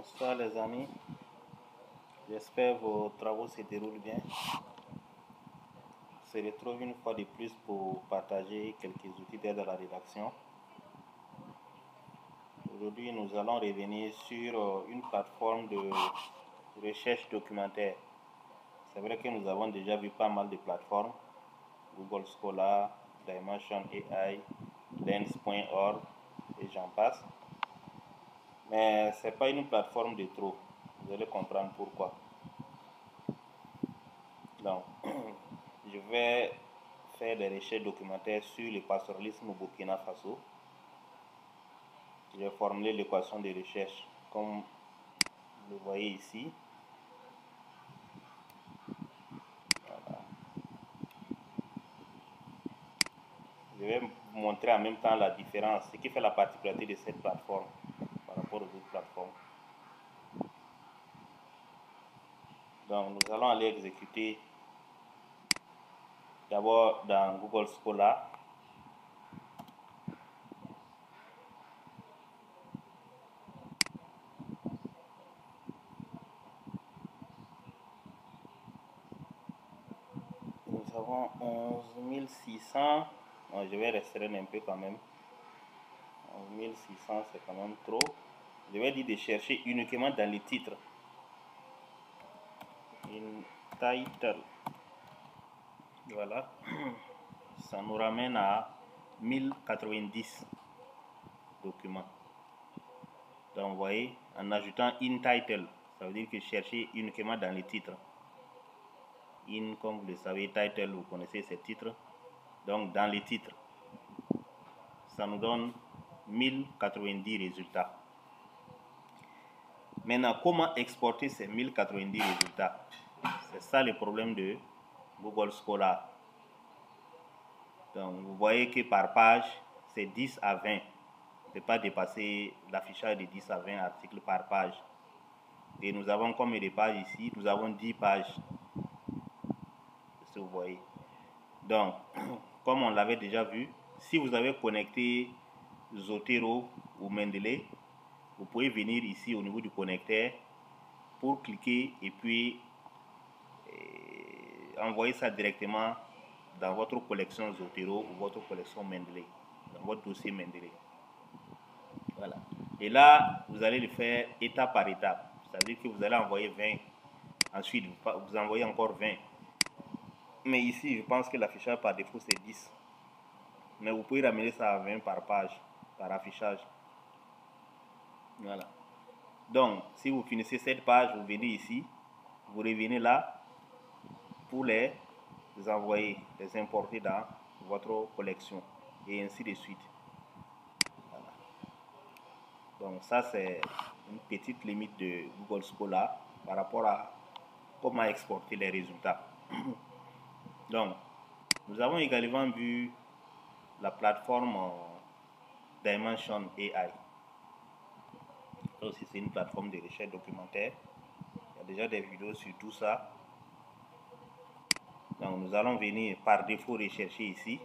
Bonsoir les amis, j'espère que vos travaux se déroulent bien. On se retrouve une fois de plus pour partager quelques outils d'aide à la rédaction. Aujourd'hui, nous allons revenir sur une plateforme de recherche documentaire. C'est vrai que nous avons déjà vu pas mal de plateformes, Google Scholar, Dimension AI, Lens.org et j'en passe. Mais ce n'est pas une plateforme de trop, vous allez comprendre pourquoi. Donc, je vais faire des recherches documentaires sur le pastoralisme au Burkina Faso. Je vais formuler l'équation de recherche comme vous le voyez ici. Voilà. Je vais vous montrer en même temps la différence, ce qui fait la particularité de cette plateforme par rapport aux autres plateformes. Donc, nous allons aller exécuter d'abord dans Google Scholar. Nous avons 11 600. Bon, je vais restreindre un peu quand même. 11 600, c'est quand même trop. Je vais dire de chercher uniquement dans les titres. In title. Voilà. Ça nous ramène à 1090 documents. Donc, vous voyez, en ajoutant in title, ça veut dire que chercher uniquement dans les titres. In, comme vous le savez, title, vous connaissez ces titres. Donc, dans les titres, ça nous donne 1090 résultats. Maintenant, comment exporter ces 1090 résultats? C'est ça le problème de Google Scholar. Donc, vous voyez que par page, c'est 10 à 20. On ne peut pas dépasser l'affichage de 10 à 20 articles par page. Et nous avons combien de pages ici? Nous avons 10 pages. Vous voyez. Donc, comme on l'avait déjà vu, si vous avez connecté Zotero ou Mendeley, vous pouvez venir ici au niveau du connecteur pour cliquer et puis envoyer ça directement dans votre collection Zotero ou votre collection Mendeley, dans votre dossier Mendeley. Voilà. Et là, vous allez le faire étape par étape. Ça veut dire que vous allez envoyer 20. Ensuite, vous envoyez encore 20. Mais ici, je pense que l'affichage par défaut, c'est 10. Mais vous pouvez ramener ça à 20 par page, par affichage. Voilà. Donc, si vous finissez cette page, vous venez ici, vous revenez là pour les envoyer, les importer dans votre collection et ainsi de suite. Voilà. Donc, ça, c'est une petite limite de Google Scholar par rapport à comment exporter les résultats. Donc, nous avons également vu la plateforme Dimension AI. Ça aussi, c'est une plateforme de recherche documentaire. Il y a déjà des vidéos sur tout ça. Donc, nous allons venir par défaut rechercher ici.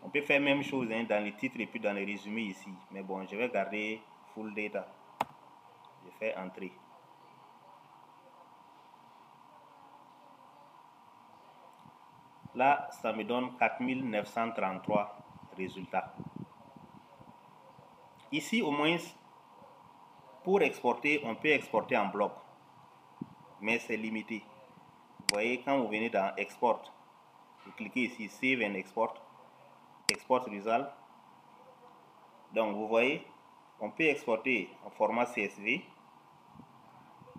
On peut faire la même chose dans les titres et puis dans les résumés ici. Mais bon, je vais garder full data. Je fais entrer. Là, ça me donne 4933 résultats. Ici, au moins, pour exporter, on peut exporter en bloc. Mais c'est limité. Vous voyez, quand vous venez dans Export, vous cliquez ici Save and Export, Export Result. Donc, vous voyez, on peut exporter en format CSV.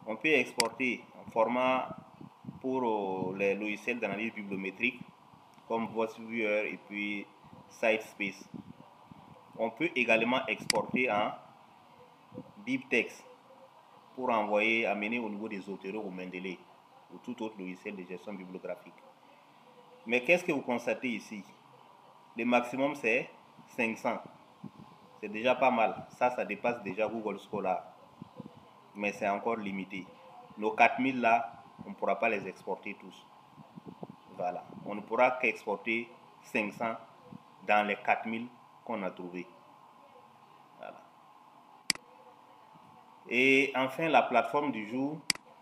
On peut exporter en format pour les logiciels d'analyse bibliométrique comme VoiceViewer et puis SiteSpace. On peut également exporter en BibTeX pour envoyer, amener au niveau des Zotero ou Mendeley ou tout autre logiciel de gestion bibliographique. Mais qu'est-ce que vous constatez ici? Le maximum c'est 500. C'est déjà pas mal. Ça dépasse déjà Google Scholar. Mais c'est encore limité. Nos 4000 là, on ne pourra pas les exporter tous. Voilà. On ne pourra qu'exporter 500 dans les 4000 qu'on a trouvés. Voilà. Et enfin, la plateforme du jour,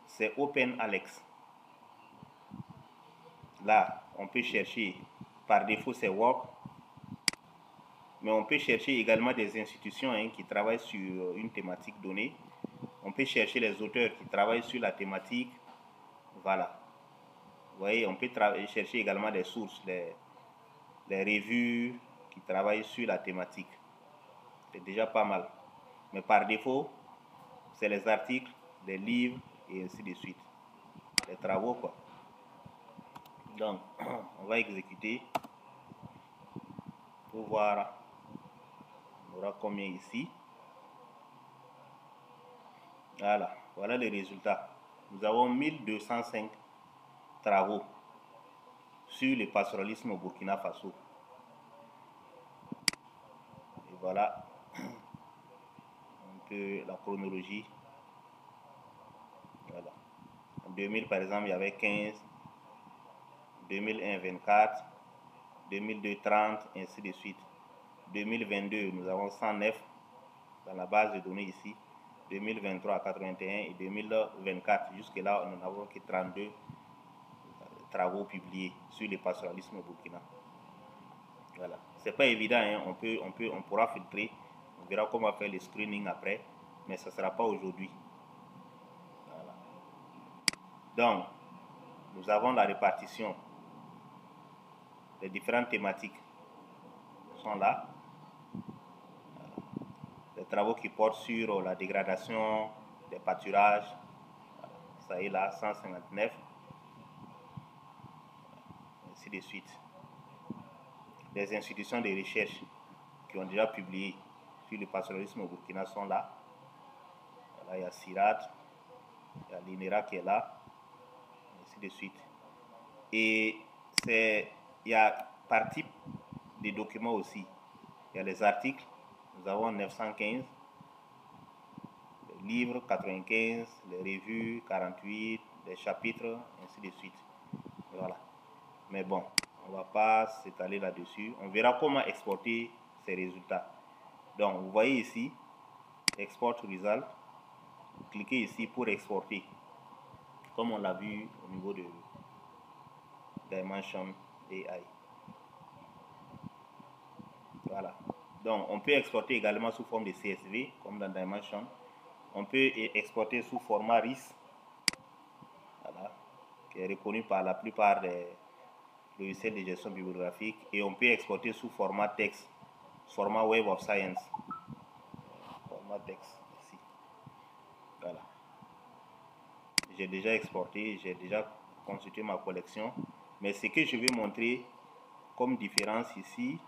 c'est OpenAlex. Là, on peut chercher, par défaut, c'est Work, mais on peut chercher également des institutions qui travaillent sur une thématique donnée. On peut chercher les auteurs qui travaillent sur la thématique. Voilà. Vous voyez, on peut chercher également des sources, les revues qui travaillent sur la thématique. C'est déjà pas mal. Mais par défaut, c'est les articles, les livres et ainsi de suite. Les travaux, quoi. Donc, on va exécuter pour voir. On aura combien ici. Voilà, voilà les résultats. Nous avons 1205 travaux sur le pastoralisme au Burkina Faso. Et voilà un peu la chronologie. Voilà. En 2000, par exemple, il y avait 15, 2001, 24, 2002, 30, ainsi de suite. 2022, nous avons 109 dans la base de données ici. 2023, 81 et 2024, jusque-là, nous n'avons que 32 travaux publiés sur le pastoralisme au Burkina. Voilà. C'est pas évident, hein. On pourra filtrer. On verra comment faire le screening après, mais ça ne sera pas aujourd'hui. Voilà. Donc, nous avons la répartition. Les différentes thématiques sont là. Voilà. Les travaux qui portent sur la dégradation des pâturages, voilà. Ça est là, 159. Ainsi de suite. Les institutions de recherche qui ont déjà publié sur le pastoralisme au Burkina sont là. Voilà, il y a CIRAD, il y a l'INERA qui est là, ainsi de suite. Et il y a par type de documents aussi. Il y a les articles, nous avons 915, les livres 95, les revues 48, les chapitres, ainsi de suite. Voilà. Mais bon, on ne va pas s'étaler là-dessus. On verra comment exporter ces résultats. Donc, vous voyez ici, Export Result. Vous cliquez ici pour exporter, comme on l'a vu au niveau de Dimension AI. Voilà. Donc, on peut exporter également sous forme de CSV, comme dans Dimension. On peut exporter sous format RIS, voilà, qui est reconnu par la plupart des logiciels de gestion bibliographique. Et on peut exporter sous format texte, format Web of Science. Format texte, ici. Voilà. J'ai déjà exporté, j'ai déjà constitué ma collection. Mais ce que je vais montrer comme différence ici,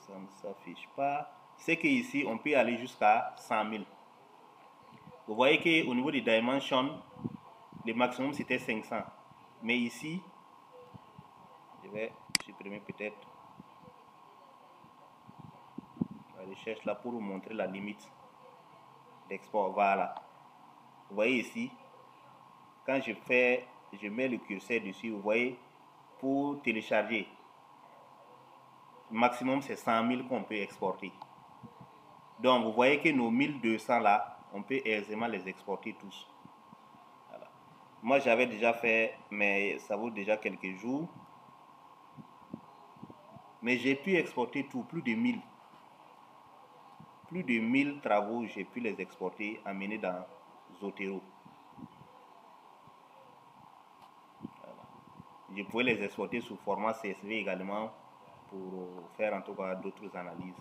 ça ne s'affiche pas. C'est qu'ici, on peut aller jusqu'à 100 000. Vous voyez qu'au niveau des dimensions, le maximum c'était 500. Mais ici, je vais supprimer peut-être la recherche là pour vous montrer la limite d'export. Voilà. Vous voyez ici, quand je mets le curseur dessus, vous voyez, pour télécharger, le maximum c'est 100 000 qu'on peut exporter. Donc vous voyez que nos 1200 là, on peut aisément les exporter tous. Voilà. Moi j'avais déjà fait, mais ça vaut déjà quelques jours. Mais j'ai pu exporter tout, plus de 1000. Plus de 1000 travaux, j'ai pu les exporter, amener dans Zotero. Voilà. Je pouvais les exporter sous format CSV également pour faire en tout cas d'autres analyses.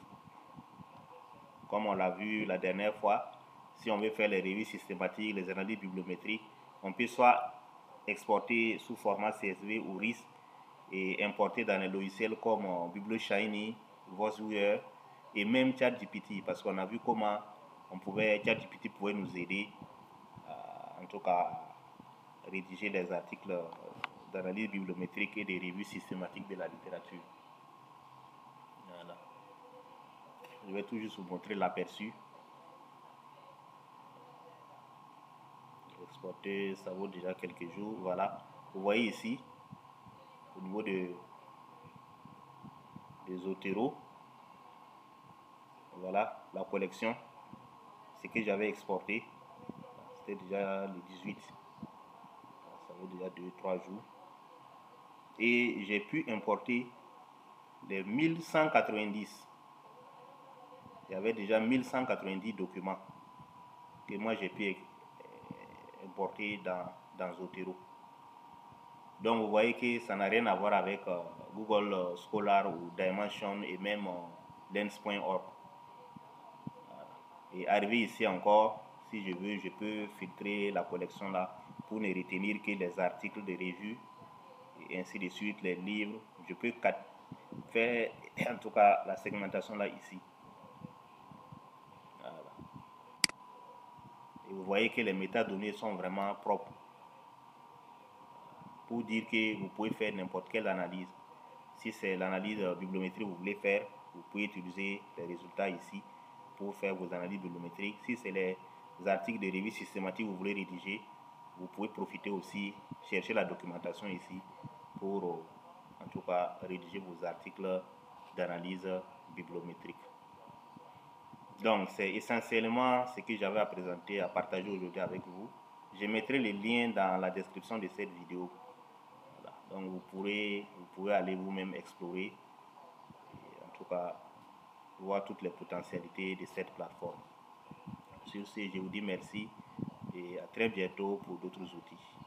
Comme on l'a vu la dernière fois, si on veut faire les revues systématiques, les analyses bibliométriques, on peut soit exporter sous format CSV ou RIS et importer dans les logiciels comme BiblioShiny, VoiceWeaver et même ChatGPT, parce qu'on a vu comment ChatGPT pouvait nous aider en tout cas à rédiger des articles d'analyse bibliométrique et des revues systématiques de la littérature. Voilà. Je vais tout juste vous montrer l'aperçu. Exporter, ça vaut déjà quelques jours. Voilà. Vous voyez ici, au niveau des Zotero, voilà la collection. ce que j'avais exporté. C'était déjà le 18. Ça fait déjà 2-3 jours. Et j'ai pu importer les 1190. Il y avait déjà 1190 documents que moi j'ai pu importer dans Zotero. Donc vous voyez que ça n'a rien à voir avec Google Scholar ou Dimension et même Lens.org. Et arrivé ici encore, si je veux, je peux filtrer la collection là pour ne retenir que les articles de revue et ainsi de suite, les livres. Je peux faire en tout cas la segmentation là ici. Voilà. Et vous voyez que les métadonnées sont vraiment propres pour dire que vous pouvez faire n'importe quelle analyse. Si c'est l'analyse bibliométrique que vous voulez faire, vous pouvez utiliser les résultats ici pour faire vos analyses bibliométriques. Si c'est les articles de revue systématique que vous voulez rédiger, vous pouvez profiter aussi, chercher la documentation ici pour en tout cas rédiger vos articles d'analyse bibliométrique. Donc c'est essentiellement ce que j'avais à présenter, à partager aujourd'hui avec vous. Je mettrai les liens dans la description de cette vidéo. Voilà. Donc vous pouvez aller vous-même explorer et en tout cas voir toutes les potentialités de cette plateforme. Sur ce, je vous dis merci et à très bientôt pour d'autres outils.